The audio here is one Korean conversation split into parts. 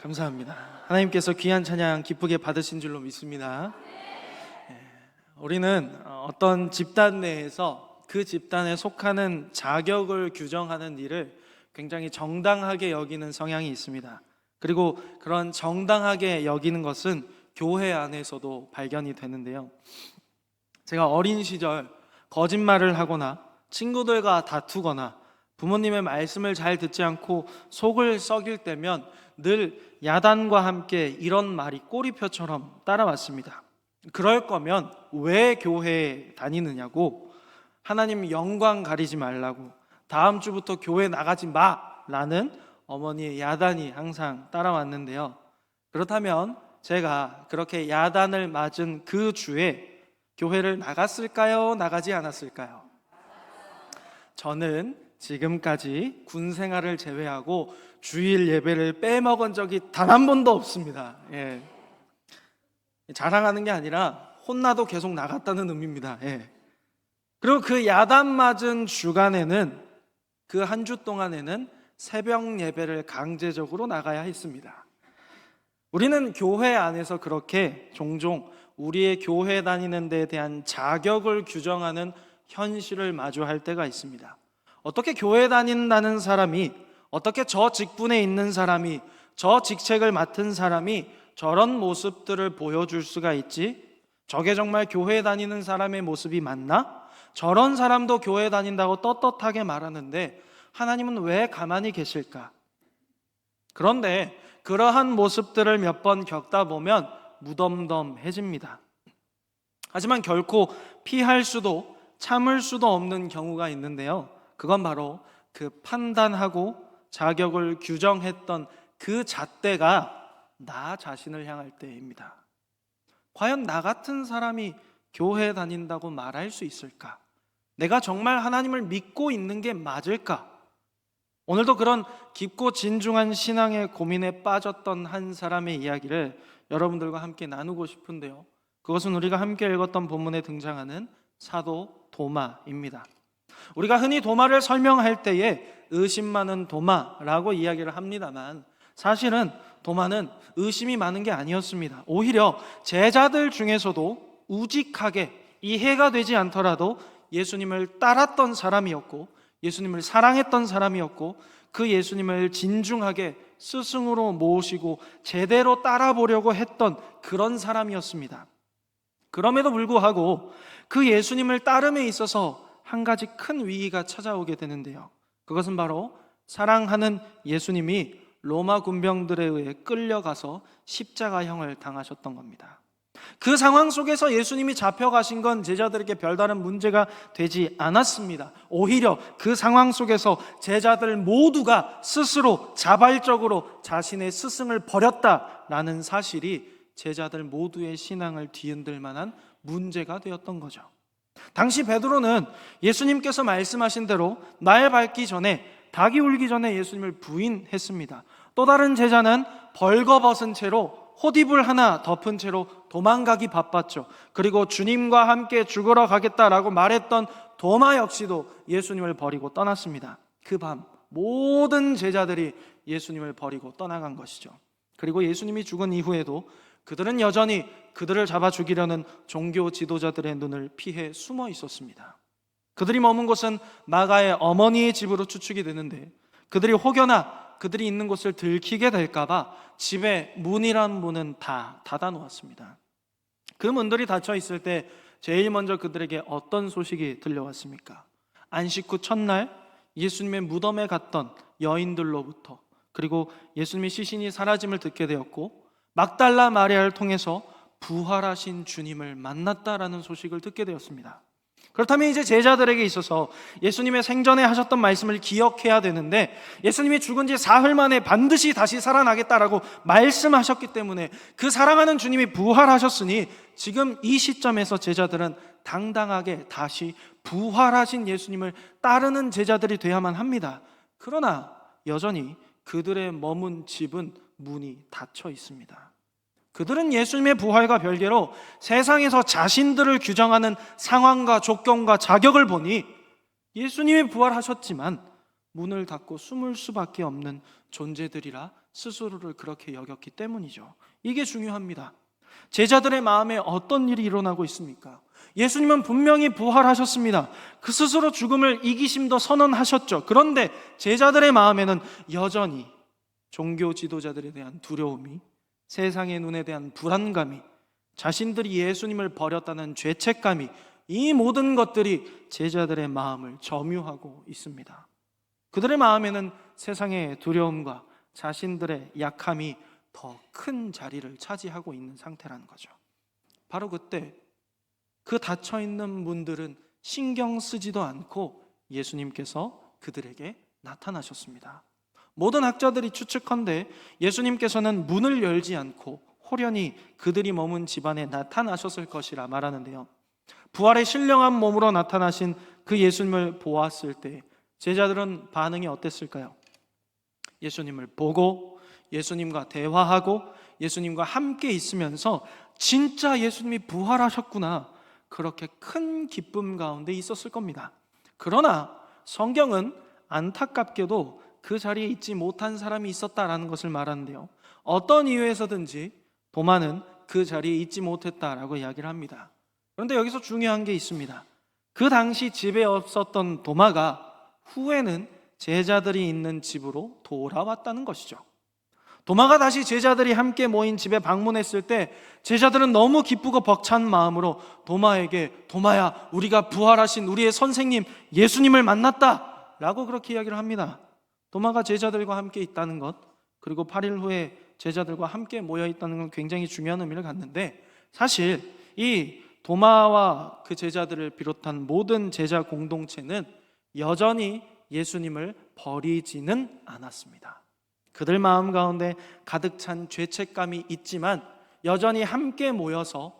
감사합니다. 하나님께서 귀한 찬양 기쁘게 받으신 줄로 믿습니다. 우리는 어떤 집단 내에서 그 집단에 속하는 자격을 규정하는 일을 굉장히 정당하게 여기는 성향이 있습니다. 그리고 그런 정당하게 여기는 것은 교회 안에서도 발견이 되는데요. 제가 어린 시절 거짓말을 하거나 친구들과 다투거나 부모님의 말씀을 잘 듣지 않고 속을 썩일 때면 늘 야단과 함께 이런 말이 꼬리표처럼 따라왔습니다. 그럴 거면 왜 교회에 다니느냐고, 하나님 영광 가리지 말라고, 다음 주부터 교회 나가지 마라는 어머니의 야단이 항상 따라왔는데요. 그렇다면 제가 그렇게 야단을 맞은 그 주에 교회를 나갔을까요? 나가지 않았을까요? 저는 지금까지 군 생활을 제외하고 주일 예배를 빼먹은 적이 단 한 번도 없습니다. 자랑하는 게 아니라 혼나도 계속 나갔다는 의미입니다. 그리고 그 야단 맞은 주간에는, 그 한 주 동안에는 새벽 예배를 강제적으로 나가야 했습니다. 우리는 교회 안에서 그렇게 종종 우리의 교회 다니는 데에 대한 자격을 규정하는 현실을 마주할 때가 있습니다. 어떻게 교회 다닌다는 사람이, 어떻게 저 직분에 있는 사람이, 저 직책을 맡은 사람이 저런 모습들을 보여줄 수가 있지? 저게 정말 교회 다니는 사람의 모습이 맞나? 저런 사람도 교회 다닌다고 떳떳하게 말하는데 하나님은 왜 가만히 계실까? 그런데 그러한 모습들을 몇 번 겪다 보면 무덤덤해집니다. 하지만 결코 피할 수도 참을 수도 없는 경우가 있는데요. 그건 바로 그 판단하고 자격을 규정했던 그 잣대가 나 자신을 향할 때입니다. 과연 나 같은 사람이 교회 다닌다고 말할 수 있을까? 내가 정말 하나님을 믿고 있는 게 맞을까? 오늘도 그런 깊고 진중한 신앙의 고민에 빠졌던 한 사람의 이야기를 여러분들과 함께 나누고 싶은데요. 그것은 우리가 함께 읽었던 본문에 등장하는 사도 도마입니다. 우리가 흔히 도마를 설명할 때에 의심 많은 도마라고 이야기를 합니다만, 사실은 도마는 의심이 많은 게 아니었습니다. 오히려 제자들 중에서도 우직하게 이해가 되지 않더라도 예수님을 따랐던 사람이었고, 예수님을 사랑했던 사람이었고, 그 예수님을 진중하게 스승으로 모시고 제대로 따라보려고 했던 그런 사람이었습니다. 그럼에도 불구하고 그 예수님을 따름에 있어서 한 가지 큰 위기가 찾아오게 되는데요. 그것은 바로 사랑하는 예수님이 로마 군병들에 의해 끌려가서 십자가형을 당하셨던 겁니다. 그 상황 속에서 예수님이 잡혀가신 건 제자들에게 별다른 문제가 되지 않았습니다. 오히려 그 상황 속에서 제자들 모두가 스스로 자발적으로 자신의 스승을 버렸다라는 사실이 제자들 모두의 신앙을 뒤흔들 만한 문제가 되었던 거죠. 당시 베드로는 예수님께서 말씀하신 대로 날 밝기 전에, 닭이 울기 전에 예수님을 부인했습니다. 또 다른 제자는 벌거벗은 채로 호디불 하나 덮은 채로 도망가기 바빴죠. 그리고 주님과 함께 죽으러 가겠다라고 말했던 도마 역시도 예수님을 버리고 떠났습니다. 그 밤 모든 제자들이 예수님을 버리고 떠나간 것이죠. 그리고 예수님이 죽은 이후에도 그들은 여전히 그들을 잡아 죽이려는 종교 지도자들의 눈을 피해 숨어 있었습니다. 그들이 머문 곳은 마가의 어머니의 집으로 추측이 되는데, 그들이 혹여나 그들이 있는 곳을 들키게 될까봐 집의 문이란 문은 다 닫아놓았습니다. 그 문들이 닫혀 있을 때 제일 먼저 그들에게 어떤 소식이 들려왔습니까? 안식 후 첫날 예수님의 무덤에 갔던 여인들로부터, 그리고 예수님의 시신이 사라짐을 듣게 되었고, 막달라 마리아를 통해서 부활하신 주님을 만났다라는 소식을 듣게 되었습니다. 그렇다면 이제 제자들에게 있어서 예수님의 생전에 하셨던 말씀을 기억해야 되는데, 예수님이 죽은 지 사흘 만에 반드시 다시 살아나겠다라고 말씀하셨기 때문에 그 사랑하는 주님이 부활하셨으니 지금 이 시점에서 제자들은 당당하게 다시 부활하신 예수님을 따르는 제자들이 돼야만 합니다. 그러나 여전히 그들의 머문 집은 문이 닫혀 있습니다. 그들은 예수님의 부활과 별개로 세상에서 자신들을 규정하는 상황과 조건과 자격을 보니 예수님이 부활하셨지만 문을 닫고 숨을 수밖에 없는 존재들이라 스스로를 그렇게 여겼기 때문이죠. 이게 중요합니다. 제자들의 마음에 어떤 일이 일어나고 있습니까? 예수님은 분명히 부활하셨습니다. 그 스스로 죽음을 이기심도 선언하셨죠. 그런데 제자들의 마음에는 여전히 종교 지도자들에 대한 두려움이, 세상의 눈에 대한 불안감이, 자신들이 예수님을 버렸다는 죄책감이, 이 모든 것들이 제자들의 마음을 점유하고 있습니다. 그들의 마음에는 세상의 두려움과 자신들의 약함이 더 큰 자리를 차지하고 있는 상태라는 거죠. 바로 그때 그 닫혀있는 문들은 신경 쓰지도 않고 예수님께서 그들에게 나타나셨습니다. 모든 학자들이 추측컨대 예수님께서는 문을 열지 않고 호련히 그들이 머문 집안에 나타나셨을 것이라 말하는데요. 부활의 신령한 몸으로 나타나신 그 예수님을 보았을 때 제자들은 반응이 어땠을까요? 예수님을 보고 예수님과 대화하고 예수님과 함께 있으면서 진짜 예수님이 부활하셨구나, 그렇게 큰 기쁨 가운데 있었을 겁니다. 그러나 성경은 안타깝게도 그 자리에 있지 못한 사람이 있었다라는 것을 말하는데요, 어떤 이유에서든지 도마는 그 자리에 있지 못했다라고 이야기를 합니다. 그런데 여기서 중요한 게 있습니다. 그 당시 집에 없었던 도마가 후에는 제자들이 있는 집으로 돌아왔다는 것이죠. 도마가 다시 제자들이 함께 모인 집에 방문했을 때 제자들은 너무 기쁘고 벅찬 마음으로 도마에게, 도마야, 우리가 부활하신 우리의 선생님 예수님을 만났다 라고 그렇게 이야기를 합니다. 도마가 제자들과 함께 있다는 것, 그리고 8일 후에 제자들과 함께 모여 있다는 건 굉장히 중요한 의미를 갖는데, 사실 이 도마와 그 제자들을 비롯한 모든 제자 공동체는 여전히 예수님을 버리지는 않았습니다. 그들 마음 가운데 가득 찬 죄책감이 있지만 여전히 함께 모여서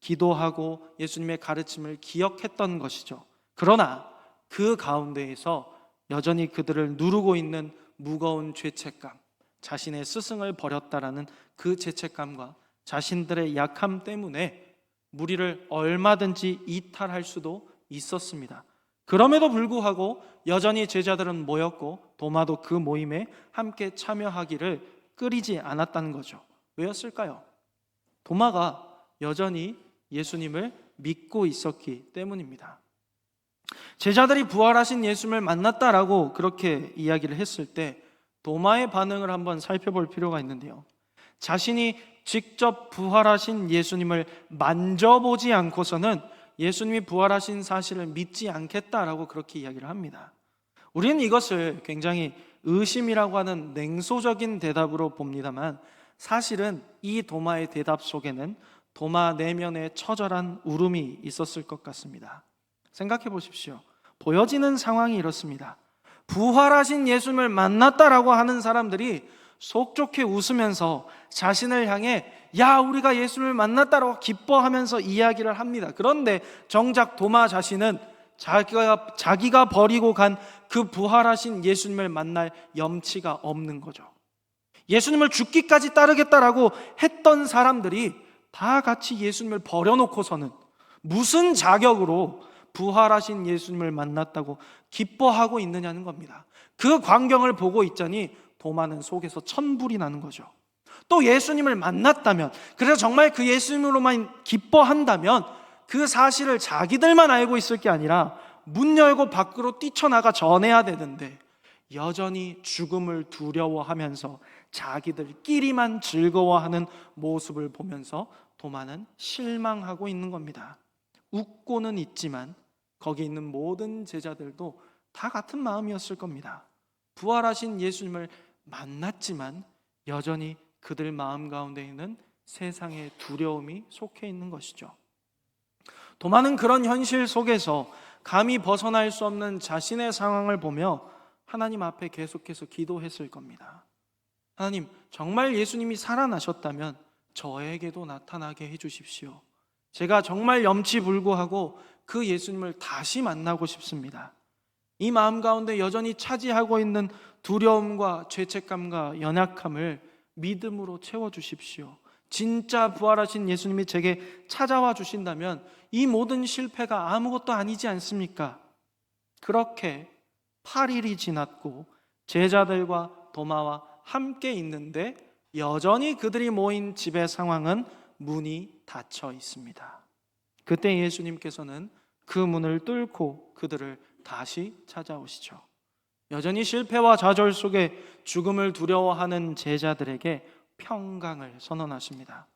기도하고 예수님의 가르침을 기억했던 것이죠. 그러나 그 가운데에서 여전히 그들을 누르고 있는 무거운 죄책감, 자신의 스승을 버렸다라는 그 죄책감과 자신들의 약함 때문에 무리를 얼마든지 이탈할 수도 있었습니다. 그럼에도 불구하고 여전히 제자들은 모였고 도마도 그 모임에 함께 참여하기를 끄리지 않았다는 거죠. 왜였을까요? 도마가 여전히 예수님을 믿고 있었기 때문입니다. 제자들이 부활하신 예수님을 만났다라고 그렇게 이야기를 했을 때 도마의 반응을 한번 살펴볼 필요가 있는데요, 자신이 직접 부활하신 예수님을 만져보지 않고서는 예수님이 부활하신 사실을 믿지 않겠다라고 그렇게 이야기를 합니다. 우리는 이것을 굉장히 의심이라고 하는 냉소적인 대답으로 봅니다만, 사실은 이 도마의 대답 속에는 도마 내면에 처절한 울음이 있었을 것 같습니다. 생각해 보십시오. 보여지는 상황이 이렇습니다. 부활하신 예수님을 만났다라고 하는 사람들이 속 좋게 웃으면서 자신을 향해 야, 우리가 예수님을 만났다라고 기뻐하면서 이야기를 합니다. 그런데 정작 도마 자신은 자기가 버리고 간 그 부활하신 예수님을 만날 염치가 없는 거죠. 예수님을 죽기까지 따르겠다라고 했던 사람들이 다 같이 예수님을 버려놓고서는 무슨 자격으로 부활하신 예수님을 만났다고 기뻐하고 있느냐는 겁니다. 그 광경을 보고 있자니 도마는 속에서 천불이 나는 거죠. 또 예수님을 만났다면, 그래서 정말 그 예수님으로만 기뻐한다면 그 사실을 자기들만 알고 있을 게 아니라 문 열고 밖으로 뛰쳐나가 전해야 되는데 여전히 죽음을 두려워하면서 자기들끼리만 즐거워하는 모습을 보면서 도마는 실망하고 있는 겁니다. 웃고는 있지만 거기 있는 모든 제자들도 다 같은 마음이었을 겁니다. 부활하신 예수님을 만났지만 여전히 그들 마음 가운데에는 세상의 두려움이 속해 있는 것이죠. 도마는 그런 현실 속에서 감히 벗어날 수 없는 자신의 상황을 보며 하나님 앞에 계속해서 기도했을 겁니다. 하나님, 정말 예수님이 살아나셨다면 저에게도 나타나게 해주십시오. 제가 정말 염치불구하고 그 예수님을 다시 만나고 싶습니다. 이 마음 가운데 여전히 차지하고 있는 두려움과 죄책감과 연약함을 믿음으로 채워주십시오. 진짜 부활하신 예수님이 제게 찾아와 주신다면 이 모든 실패가 아무것도 아니지 않습니까? 그렇게 8일이 지났고 제자들과 도마와 함께 있는데 여전히 그들이 모인 집의 상황은 문이 닫혀 있습니다. 그때 예수님께서는 그 문을 뚫고 그들을 다시 찾아오시죠. 여전히 실패와 좌절 속에 죽음을 두려워하는 제자들에게 평강을 선언하십니다.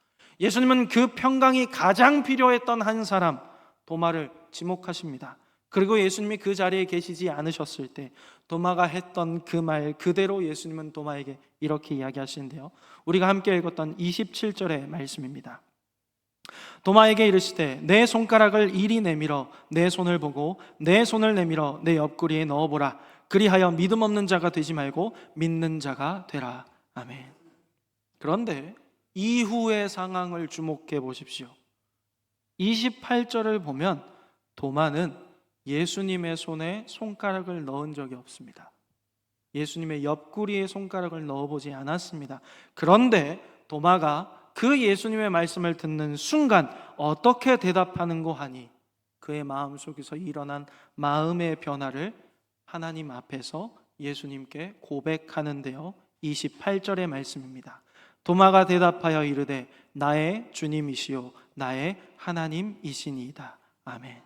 예수님은 그 평강이 가장 필요했던 한 사람, 도마를 지목하십니다. 그리고 예수님이 그 자리에 계시지 않으셨을 때 도마가 했던 그 말 그대로 예수님은 도마에게 이렇게 이야기하시는데요, 우리가 함께 읽었던 27절의 말씀입니다. 도마에게 이르시되 내 손가락을 이리 내밀어 내 손을 보고 내 손을 내밀어 내 옆구리에 넣어보라. 그리하여 믿음 없는 자가 되지 말고 믿는 자가 되라. 아멘. 그런데 이후의 상황을 주목해 보십시오. 28절을 보면 도마는 예수님의 손에 손가락을 넣은 적이 없습니다. 예수님의 옆구리에 손가락을 넣어보지 않았습니다. 그런데 도마가 그 예수님의 말씀을 듣는 순간 어떻게 대답하는고 하니 그의 마음속에서 일어난 마음의 변화를 하나님 앞에서 예수님께 고백하는데요, 28절의 말씀입니다. 도마가 대답하여 이르되 나의 주님이시요 나의 하나님이시니이다. 아멘.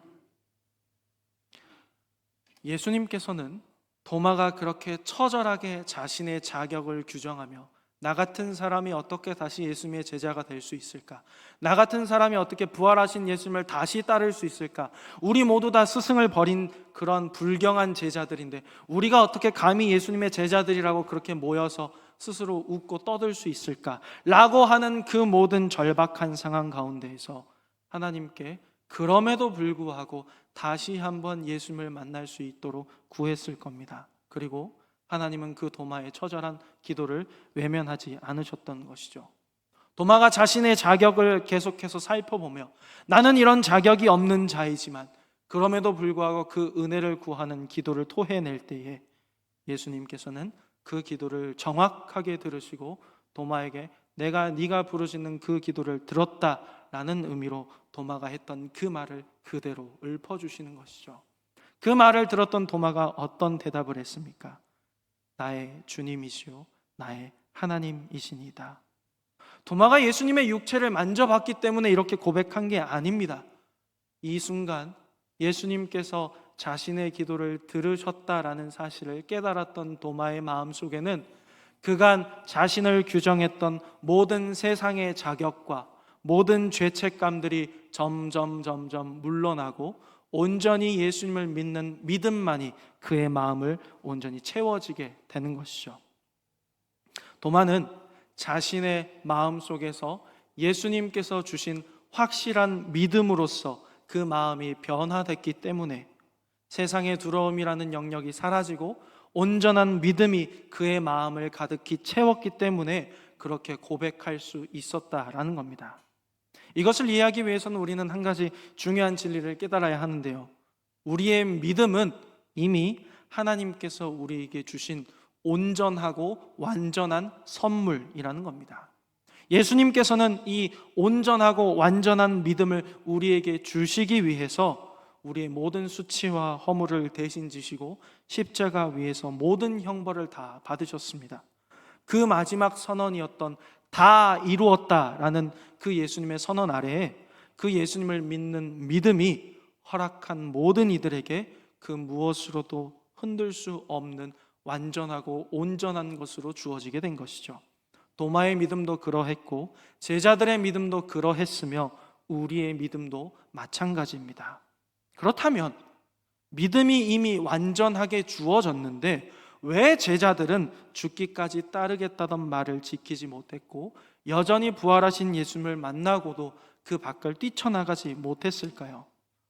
예수님께서는 도마가 그렇게 처절하게 자신의 자격을 규정하며 나 같은 사람이 어떻게 다시 예수님의 제자가 될 수 있을까? 나 같은 사람이 어떻게 부활하신 예수님을 다시 따를 수 있을까? 우리 모두 다 스승을 버린 그런 불경한 제자들인데 우리가 어떻게 감히 예수님의 제자들이라고 그렇게 모여서 스스로 웃고 떠들 수 있을까? 라고 하는 그 모든 절박한 상황 가운데에서 하나님께 그럼에도 불구하고 다시 한번 예수님을 만날 수 있도록 구했을 겁니다. 그리고 하나님은 그 도마의 처절한 기도를 외면하지 않으셨던 것이죠. 도마가 자신의 자격을 계속해서 살펴보며 나는 이런 자격이 없는 자이지만 그럼에도 불구하고 그 은혜를 구하는 기도를 토해낼 때에 예수님께서는 그 기도를 정확하게 들으시고 도마에게 네가 부르짖는 그 기도를 들었다라는 의미로 도마가 했던 그 말을 그대로 읊어주시는 것이죠. 그 말을 들었던 도마가 어떤 대답을 했습니까? 나의 주님이시오 나의 하나님이시니이다. 도마가 예수님의 육체를 만져봤기 때문에 이렇게 고백한 게 아닙니다. 이 순간 예수님께서 자신의 기도를 들으셨다라는 사실을 깨달았던 도마의 마음속에는 그간 자신을 규정했던 모든 세상의 자격과 모든 죄책감들이 점점 물러나고 온전히 예수님을 믿는 믿음만이 그의 마음을 온전히 채워지게 되는 것이죠. 도마는 자신의 마음속에서 예수님께서 주신 확실한 믿음으로써 그 마음이 변화됐기 때문에 세상의 두려움이라는 영역이 사라지고 온전한 믿음이 그의 마음을 가득히 채웠기 때문에 그렇게 고백할 수 있었다라는 겁니다. 이것을 이해하기 위해서는 우리는 한 가지 중요한 진리를 깨달아야 하는데요, 우리의 믿음은 이미 하나님께서 우리에게 주신 온전하고 완전한 선물이라는 겁니다. 예수님께서는 이 온전하고 완전한 믿음을 우리에게 주시기 위해서 우리의 모든 수치와 허물을 대신 지시고 십자가 위에서 모든 형벌을 다 받으셨습니다. 그 마지막 선언이었던 다 이루었다라는 그 예수님의 선언 아래에 그 예수님을 믿는 믿음이 허락한 모든 이들에게 그 무엇으로도 흔들 수 없는 완전하고 온전한 것으로 주어지게 된 것이죠. 도마의 믿음도 그러했고 제자들의 믿음도 그러했으며 우리의 믿음도 마찬가지입니다. 그렇다면 믿음이 이미 완전하게 주어졌는데 왜 제자들은 죽기까지 따르겠다던 말을 지키지 못했고 여전히 부활하신 예수님을 만나고도 그 밖을 뛰쳐나가지 못했을까요?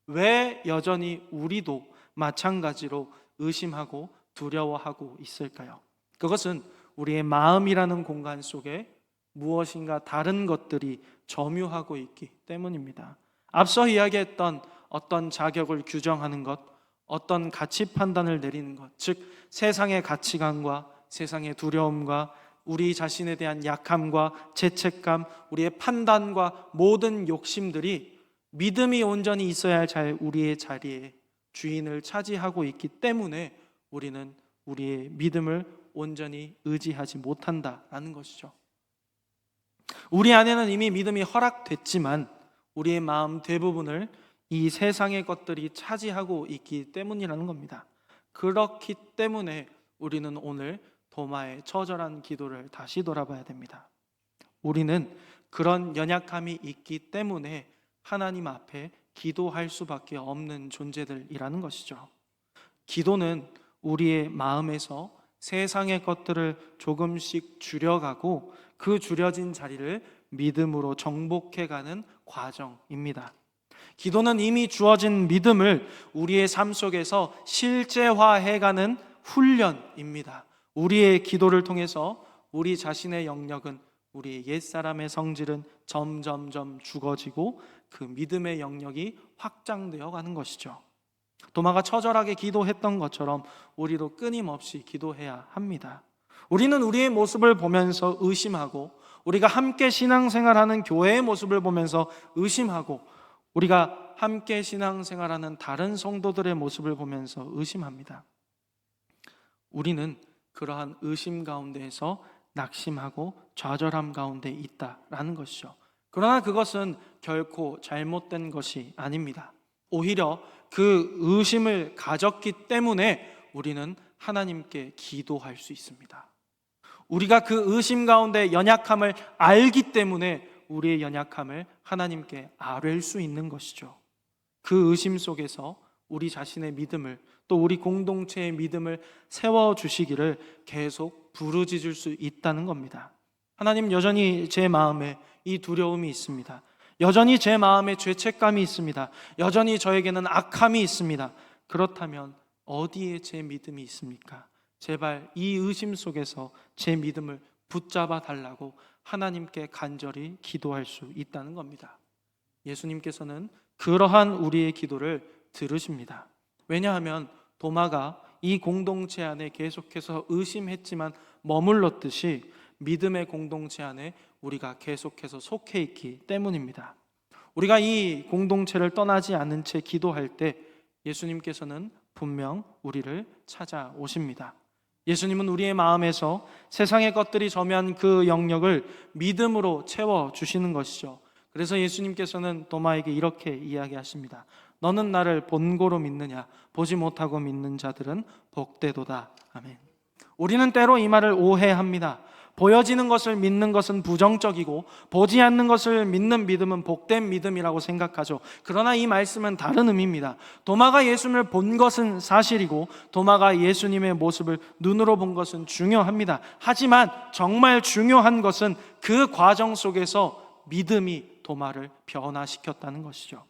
왜 여전히 우리도 마찬가지로 의심하고 두려워하고 있을까요? 그것은 우리의 마음이라는 공간 속에 무엇인가 다른 것들이 점유하고 있기 때문입니다. 앞서 이야기했던 어떤 자격을 규정하는 것, 어떤 가치 판단을 내리는 것, 즉 세상의 가치관과 세상의 두려움과 우리 자신에 대한 약함과 죄책감, 우리의 판단과 모든 욕심들이 믿음이 온전히 있어야 할 우리의 자리에 주인을 차지하고 있기 때문에 우리는 우리의 믿음을 온전히 의지하지 못한다라는 것이죠. 우리 안에는 이미 믿음이 허락됐지만 우리의 마음 대부분을 이 세상의 것들이 차지하고 있기 때문이라는 겁니다. 그렇기 때문에 우리는 오늘 도마의 처절한 기도를 다시 돌아봐야 됩니다. 우리는 그런 연약함이 있기 때문에 하나님 앞에 기도할 수밖에 없는 존재들이라는 것이죠. 기도는 우리의 마음에서 세상의 것들을 조금씩 줄여가고 그 줄여진 자리를 믿음으로 정복해가는 과정입니다. 기도는 이미 주어진 믿음을 우리의 삶 속에서 실제화해가는 훈련입니다. 우리의 기도를 통해서 우리 자신의 영역은, 우리의 옛사람의 성질은 점점점 죽어지고 그 믿음의 영역이 확장되어 가는 것이죠. 도마가 처절하게 기도했던 것처럼 우리도 끊임없이 기도해야 합니다. 우리는 우리의 모습을 보면서 의심하고, 우리가 함께 신앙생활하는 교회의 모습을 보면서 의심하고, 우리가 함께 신앙생활하는 다른 성도들의 모습을 보면서 의심합니다. 우리는 그러한 의심 가운데에서 낙심하고 좌절함 가운데 있다라는 것이죠. 그러나 그것은 결코 잘못된 것이 아닙니다. 오히려 그 의심을 가졌기 때문에 우리는 하나님께 기도할 수 있습니다. 우리가 그 의심 가운데 연약함을 알기 때문에 우리의 연약함을 하나님께 아뢰일 수 있는 것이죠. 그 의심 속에서 우리 자신의 믿음을, 또 우리 공동체의 믿음을 세워주시기를 계속 부르짖을 수 있다는 겁니다. 하나님, 여전히 제 마음에 이 두려움이 있습니다. 여전히 제 마음에 죄책감이 있습니다. 여전히 저에게는 악함이 있습니다. 그렇다면 어디에 제 믿음이 있습니까? 제발 이 의심 속에서 제 믿음을 붙잡아 달라고 하나님께 간절히 기도할 수 있다는 겁니다. 예수님께서는 그러한 우리의 기도를 들으십니다. 왜냐하면 도마가 이 공동체 안에 계속해서 의심했지만 머물렀듯이 믿음의 공동체 안에 우리가 계속해서 속해 있기 때문입니다. 우리가 이 공동체를 떠나지 않은 채 기도할 때 예수님께서는 분명 우리를 찾아오십니다. 예수님은 우리의 마음에서 세상의 것들이 점유한 그 영역을 믿음으로 채워주시는 것이죠. 그래서 예수님께서는 도마에게 이렇게 이야기하십니다. 너는 나를 본고로 믿느냐? 보지 못하고 믿는 자들은 복되도다. 아멘. 우리는 때로 이 말을 오해합니다. 보여지는 것을 믿는 것은 부정적이고 보지 않는 것을 믿는 믿음은 복된 믿음이라고 생각하죠. 그러나 이 말씀은 다른 의미입니다. 도마가 예수님을 본 것은 사실이고 도마가 예수님의 모습을 눈으로 본 것은 중요합니다. 하지만 정말 중요한 것은 그 과정 속에서 믿음이 도마를 변화시켰다는 것이죠.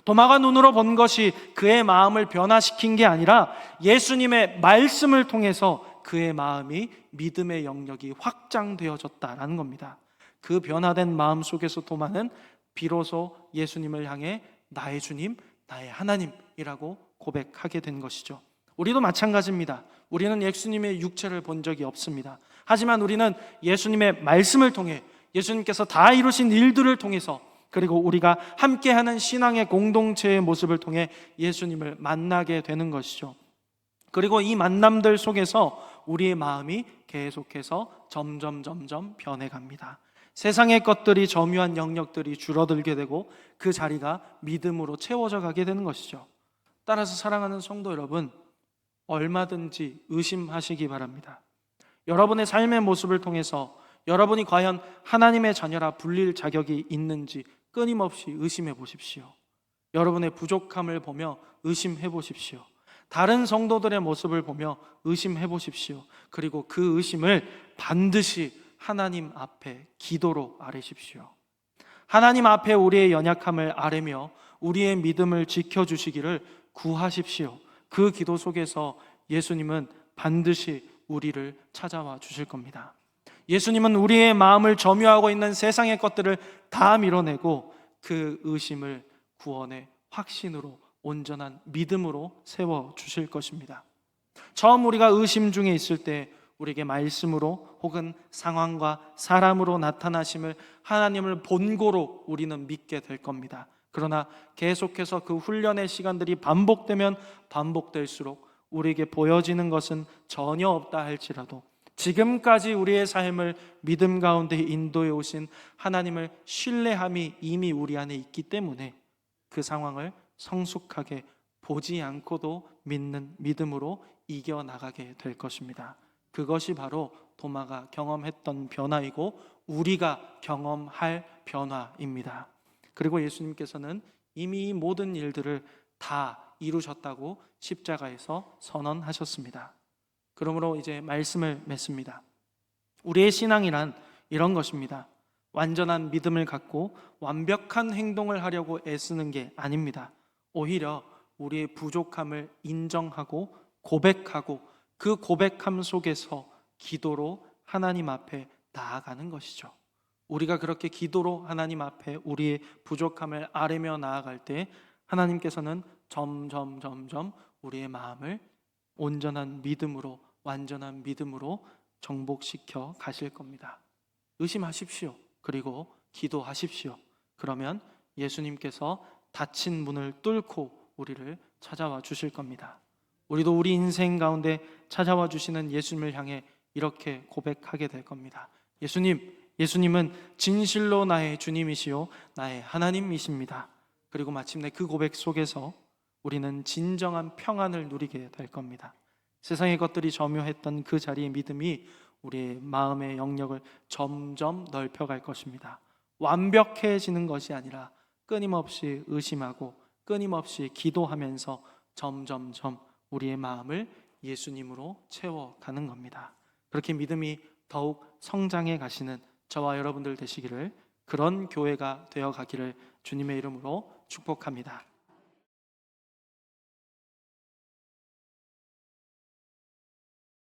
도마가 눈으로 본 것이 그의 마음을 변화시킨 게 아니라 예수님의 말씀을 통해서 그의 마음이 믿음의 영역이 확장되어졌다라는 겁니다. 그 변화된 마음 속에서 도마는 비로소 예수님을 향해 나의 주님, 나의 하나님이라고 고백하게 된 것이죠. 우리도 마찬가지입니다. 우리는 예수님의 육체를 본 적이 없습니다. 하지만 우리는 예수님의 말씀을 통해, 예수님께서 다 이루신 일들을 통해서, 그리고 우리가 함께하는 신앙의 공동체의 모습을 통해 예수님을 만나게 되는 것이죠. 그리고 이 만남들 속에서 우리의 마음이 계속해서 점점 변해갑니다. 세상의 것들이 점유한 영역들이 줄어들게 되고 그 자리가 믿음으로 채워져 가게 되는 것이죠. 따라서 사랑하는 성도 여러분, 얼마든지 의심하시기 바랍니다. 여러분의 삶의 모습을 통해서 여러분이 과연 하나님의 자녀라 불릴 자격이 있는지 끊임없이 의심해 보십시오. 여러분의 부족함을 보며 의심해 보십시오. 다른 성도들의 모습을 보며 의심해 보십시오. 그리고 그 의심을 반드시 하나님 앞에 기도로 아뢰십시오. 하나님 앞에 우리의 연약함을 아뢰며 우리의 믿음을 지켜주시기를 구하십시오. 그 기도 속에서 예수님은 반드시 우리를 찾아와 주실 겁니다. 예수님은 우리의 마음을 점유하고 있는 세상의 것들을 다 밀어내고 그 의심을 구원의 확신으로, 온전한 믿음으로 세워주실 것입니다. 처음 우리가 의심 중에 있을 때 우리에게 말씀으로 혹은 상황과 사람으로 나타나심을, 하나님을 본고로 우리는 믿게 될 겁니다. 그러나 계속해서 그 훈련의 시간들이 반복되면 반복될수록 우리에게 보여지는 것은 전혀 없다 할지라도 지금까지 우리의 삶을 믿음 가운데 인도해 오신 하나님을 신뢰함이 이미 우리 안에 있기 때문에 그 상황을 성숙하게 보지 않고도 믿는 믿음으로 이겨나가게 될 것입니다. 그것이 바로 도마가 경험했던 변화이고 우리가 경험할 변화입니다. 그리고 예수님께서는 이미 이 모든 일들을 다 이루셨다고 십자가에서 선언하셨습니다. 그러므로 이제 말씀을 맺습니다. 우리의 신앙이란 이런 것입니다. 완전한 믿음을 갖고 완벽한 행동을 하려고 애쓰는 게 아닙니다. 오히려 우리의 부족함을 인정하고 고백하고 그 고백함 속에서 기도로 하나님 앞에 나아가는 것이죠. 우리가 그렇게 기도로 하나님 앞에 우리의 부족함을 아뢰며 나아갈 때 하나님께서는 점점 우리의 마음을 온전한 믿음으로, 완전한 믿음으로 정복시켜 가실 겁니다. 의심하십시오. 그리고 기도하십시오. 그러면 예수님께서 닫힌 문을 뚫고 우리를 찾아와 주실 겁니다. 우리도 우리 인생 가운데 찾아와 주시는 예수님을 향해 이렇게 고백하게 될 겁니다. 예수님은 진실로 나의 주님이시요 나의 하나님이십니다. 그리고 마침내 그 고백 속에서 우리는 진정한 평안을 누리게 될 겁니다. 세상의 것들이 점유했던 그 자리의 믿음이 우리의 마음의 영역을 점점 넓혀갈 것입니다. 완벽해지는 것이 아니라 끊임없이 의심하고 끊임없이 기도하면서 점점점 우리의 마음을 예수님으로 채워가는 겁니다. 그렇게 믿음이 더욱 성장해 가시는 저와 여러분들 되시기를, 그런 교회가 되어 가기를 주님의 이름으로 축복합니다.